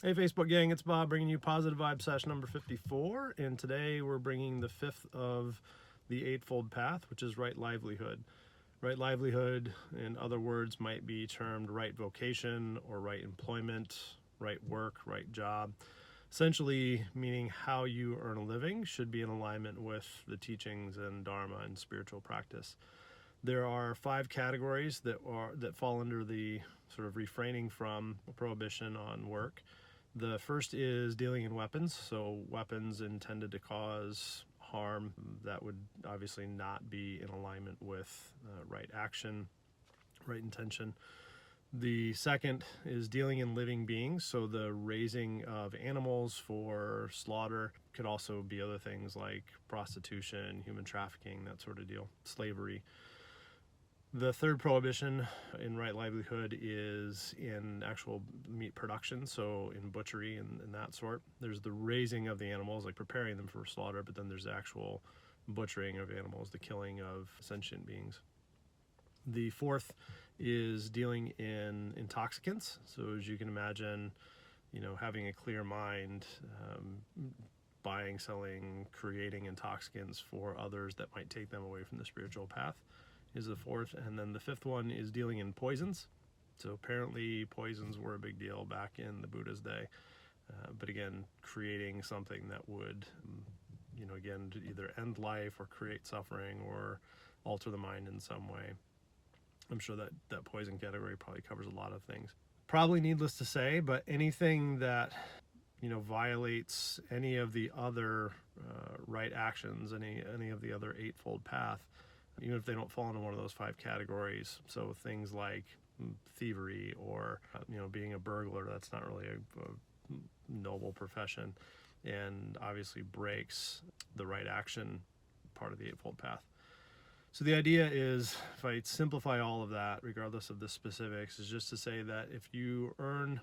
Hey Facebook gang, it's Bob bringing you Positive Vibe session number 54, and today we're bringing the fifth of the Eightfold Path, which is right livelihood. Right livelihood, in other words, might be termed right vocation or right employment, right work, right job. Essentially meaning how you earn a living should be in alignment with the teachings and Dharma and spiritual practice. There are 5 categories that fall under the sort of refraining from prohibition on work. The first is dealing in weapons, so weapons intended to cause harm that would obviously not be in alignment with right action, right intention. The second is dealing in living beings, so the raising of animals for slaughter. Could also be other things like prostitution, human trafficking, that sort of deal, slavery. The third prohibition in right livelihood is in actual meat production, so in butchery and that sort. There's the raising of the animals, like preparing them for slaughter, but then there's the actual butchering of animals, the killing of sentient beings. The fourth is dealing in intoxicants. So as you can imagine, having a clear mind, buying, selling, creating intoxicants for others that might take them away from the spiritual path is the fourth. And then the fifth one is dealing in poisons. So apparently poisons were a big deal back in the Buddha's day. But again, creating something that would, again, to either end life or create suffering or alter the mind in some way. I'm sure that poison category probably covers a lot of things. Probably needless to say, but anything that violates any of the other right actions, any of the other eightfold path, even if they don't fall into one of those 5 categories. So things like thievery or being a burglar, that's not really a noble profession, and obviously breaks the right action part of the eightfold path. So the idea is, if I simplify all of that, regardless of the specifics, is just to say that if you earn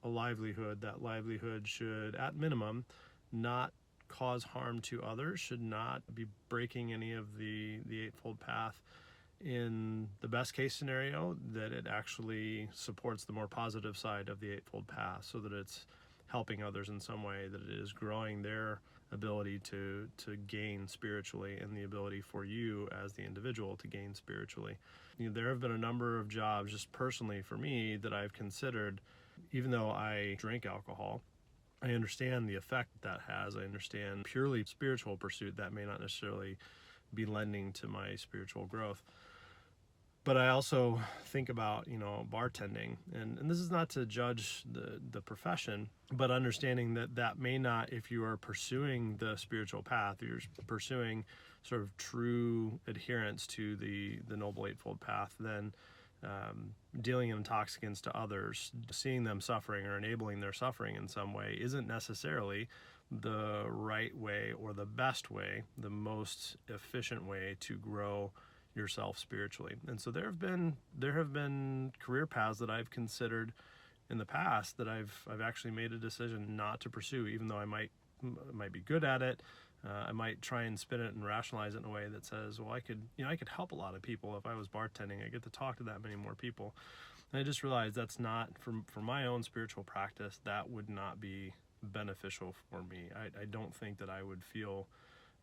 a livelihood, that livelihood should, at minimum, not cause harm to others, should not be breaking any of the eightfold path. In the best case scenario, that it actually supports the more positive side of the eightfold path, so that it's helping others in some way, that it is growing their ability to gain spiritually, and the ability for you as the individual to gain spiritually. There have been a number of jobs, just personally for me, that I've considered. Even though I drink alcohol, I understand the effect that has. I understand purely spiritual pursuit that may not necessarily be lending to my spiritual growth. But I also think about, bartending, and this is not to judge the profession, but understanding that may not, if you are pursuing the spiritual path, you're pursuing sort of true adherence to the Noble Eightfold Path, then dealing in intoxicants to others, seeing them suffering or enabling their suffering in some way, isn't necessarily the right way or the best way, the most efficient way to grow yourself spiritually. And so there have been career paths that I've considered in the past that I've actually made a decision not to pursue, even though I might be good at it. I might try and spin it and rationalize it in a way that says, well, I could help a lot of people if I was bartending. I get to talk to that many more people. And I just realized that's not, for my own spiritual practice, that would not be beneficial for me. I don't think that I would feel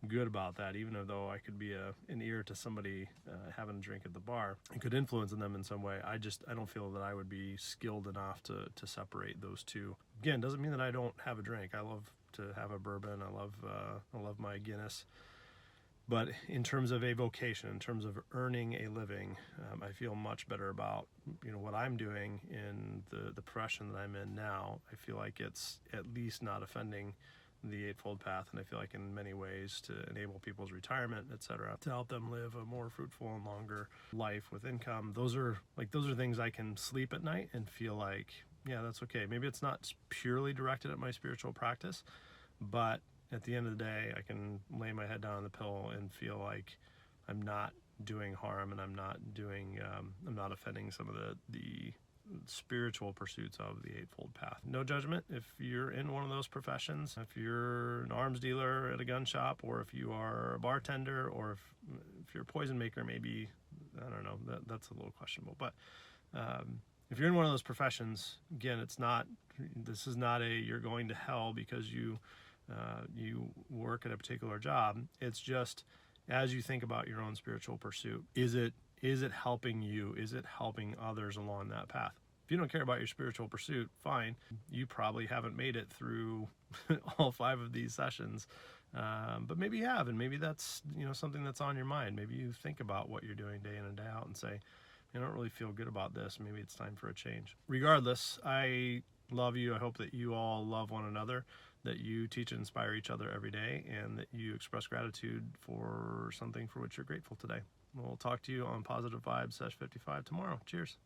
good about that, even though I could be an ear to somebody having a drink at the bar and could influence them in some way. I don't feel that I would be skilled enough to separate those two. Again, doesn't mean that I don't have a drink. I love to have a bourbon. I love my Guinness. But in terms of a vocation, in terms of earning a living, I feel much better about what I'm doing in the profession that I'm in now. I feel like it's at least not offending the Eightfold Path, and I feel like in many ways to enable people's retirement, etc., to help them live a more fruitful and longer life with income. Those are things I can sleep at night and feel like, yeah, that's okay. Maybe it's not purely directed at my spiritual practice, but at the end of the day, I can lay my head down on the pillow and feel like I'm not doing harm, and I'm not offending some of the spiritual pursuits of the Eightfold Path. No judgment if you're in one of those professions, if you're an arms dealer at a gun shop, or if you are a bartender, or if you're a poison maker. Maybe, I don't know, that's a little questionable. But if you're in one of those professions, again, this is not a you're going to hell because you work at a particular job. It's just, as you think about your own spiritual pursuit, is it helping you? Is it helping others along that path? If you don't care about your spiritual pursuit, fine. You probably haven't made it through all 5 of these sessions. But maybe you have, and maybe that's something that's on your mind. Maybe you think about what you're doing day in and day out and say, I don't really feel good about this. Maybe it's time for a change. Regardless, I love you. I hope that you all love one another, that you teach and inspire each other every day, and that you express gratitude for something for which you're grateful today. We'll talk to you on Positive Vibes /55 tomorrow. Cheers.